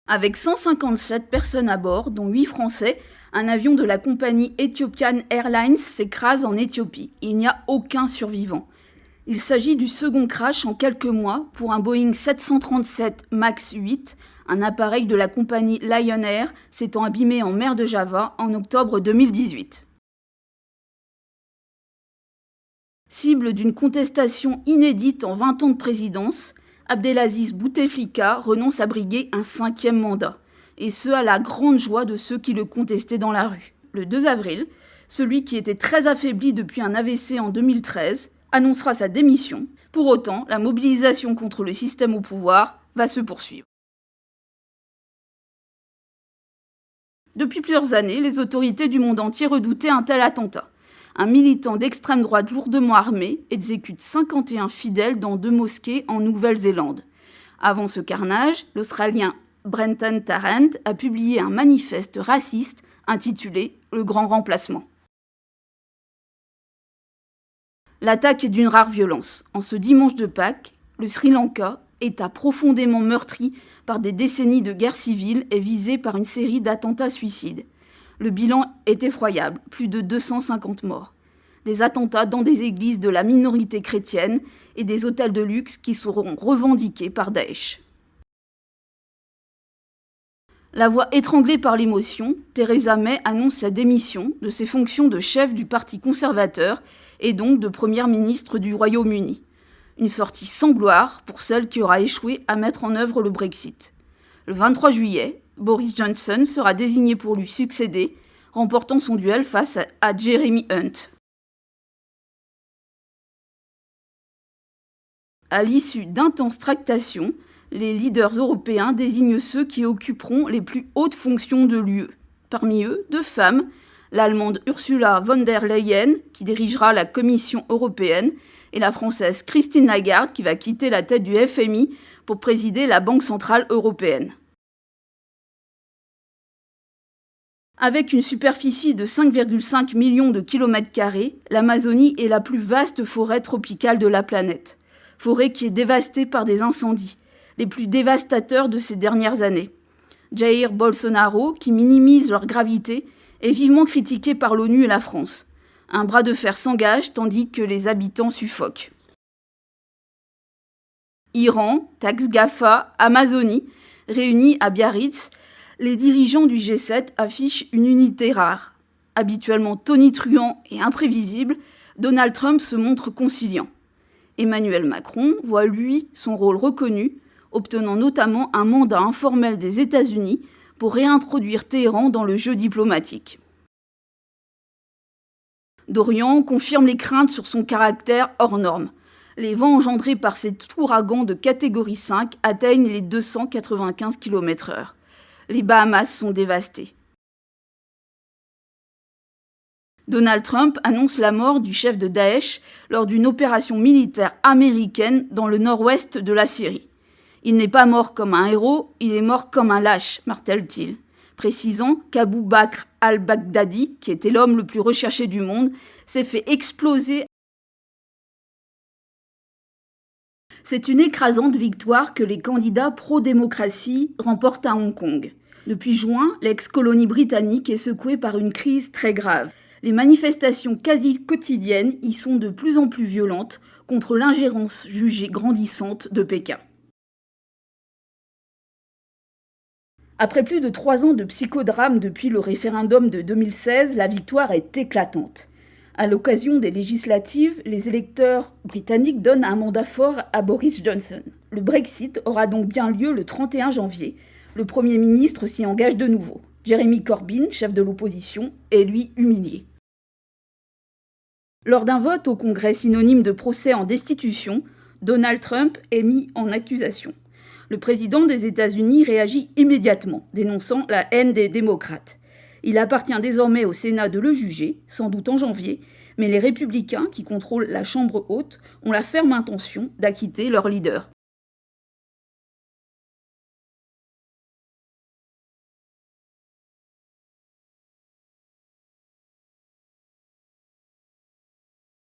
Avec 157 personnes à bord, dont 8 Français, un avion de la compagnie Ethiopian Airlines s'écrase en Éthiopie. Il n'y a aucun survivant. Il s'agit du second crash en quelques mois pour un Boeing 737 MAX 8, un appareil de la compagnie Lion Air s'étant abîmé en mer de Java en octobre 2018. Cible d'une contestation inédite en 20 ans de présidence, Abdelaziz Bouteflika renonce à briguer un 5e mandat, et ce à la grande joie de ceux qui le contestaient dans la rue. Le 2 avril, celui qui était très affaibli depuis un AVC en 2013 annoncera sa démission. Pour autant, la mobilisation contre le système au pouvoir va se poursuivre. Depuis plusieurs années, les autorités du monde entier redoutaient un tel attentat. Un militant d'extrême droite lourdement armé exécute 51 fidèles dans 2 mosquées en Nouvelle-Zélande. Avant ce carnage, l'Australien Brenton Tarrant a publié un manifeste raciste intitulé « Le Grand Remplacement ». L'attaque est d'une rare violence. En ce dimanche de Pâques, le Sri Lanka, État profondément meurtri par des décennies de guerre civile, est visé par une série d'attentats suicides. Le bilan est effroyable, plus de 250 morts. Des attentats dans des églises de la minorité chrétienne et des hôtels de luxe qui seront revendiqués par Daesh. La voix étranglée par l'émotion, Theresa May annonce sa démission de ses fonctions de chef du Parti conservateur et donc de première ministre du Royaume-Uni. Une sortie sans gloire pour celle qui aura échoué à mettre en œuvre le Brexit. Le 23 juillet, Boris Johnson sera désigné pour lui succéder, remportant son duel face à Jeremy Hunt. À l'issue d'intenses tractations, les leaders européens désignent ceux qui occuperont les plus hautes fonctions de l'UE. Parmi eux, 2 femmes, l'Allemande Ursula von der Leyen, qui dirigera la Commission européenne, et la Française Christine Lagarde, qui va quitter la tête du FMI pour présider la Banque centrale européenne. Avec une superficie de 5,5 millions de kilomètres carrés, l'Amazonie est la plus vaste forêt tropicale de la planète. Forêt qui est dévastée par des incendies, les plus dévastateurs de ces dernières années. Jair Bolsonaro, qui minimise leur gravité, est vivement critiqué par l'ONU et la France. Un bras de fer s'engage tandis que les habitants suffoquent. Iran, taxe GAFA, Amazonie, réunis à Biarritz, les dirigeants du G7 affichent une unité rare. Habituellement tonitruant et imprévisible, Donald Trump se montre conciliant. Emmanuel Macron voit, lui, son rôle reconnu, obtenant notamment un mandat informel des États-Unis pour réintroduire Téhéran dans le jeu diplomatique. Dorian confirme les craintes sur son caractère hors norme. Les vents engendrés par cet ouragan de catégorie 5 atteignent les 295 km/h. Les Bahamas sont dévastés. Donald Trump annonce la mort du chef de Daesh lors d'une opération militaire américaine dans le nord-ouest de la Syrie. Il n'est pas mort comme un héros, il est mort comme un lâche, martèle-t-il, précisant qu'Abou Bakr al-Baghdadi, qui était l'homme le plus recherché du monde, s'est fait exploser. C'est une écrasante victoire que les candidats pro-démocratie remportent à Hong Kong. Depuis juin, l'ex-colonie britannique est secouée par une crise très grave. Les manifestations quasi quotidiennes y sont de plus en plus violentes contre l'ingérence jugée grandissante de Pékin. Après plus de 3 ans de psychodrame depuis le référendum de 2016, la victoire est éclatante. À l'occasion des législatives, les électeurs britanniques donnent un mandat fort à Boris Johnson. Le Brexit aura donc bien lieu le 31 janvier. Le Premier ministre s'y engage de nouveau. Jeremy Corbyn, chef de l'opposition, est lui humilié. Lors d'un vote au Congrès synonyme de procès en destitution, Donald Trump est mis en accusation. Le président des États-Unis réagit immédiatement, dénonçant la haine des démocrates. Il appartient désormais au Sénat de le juger, sans doute en janvier, mais les républicains, qui contrôlent la Chambre haute, ont la ferme intention d'acquitter leur leader.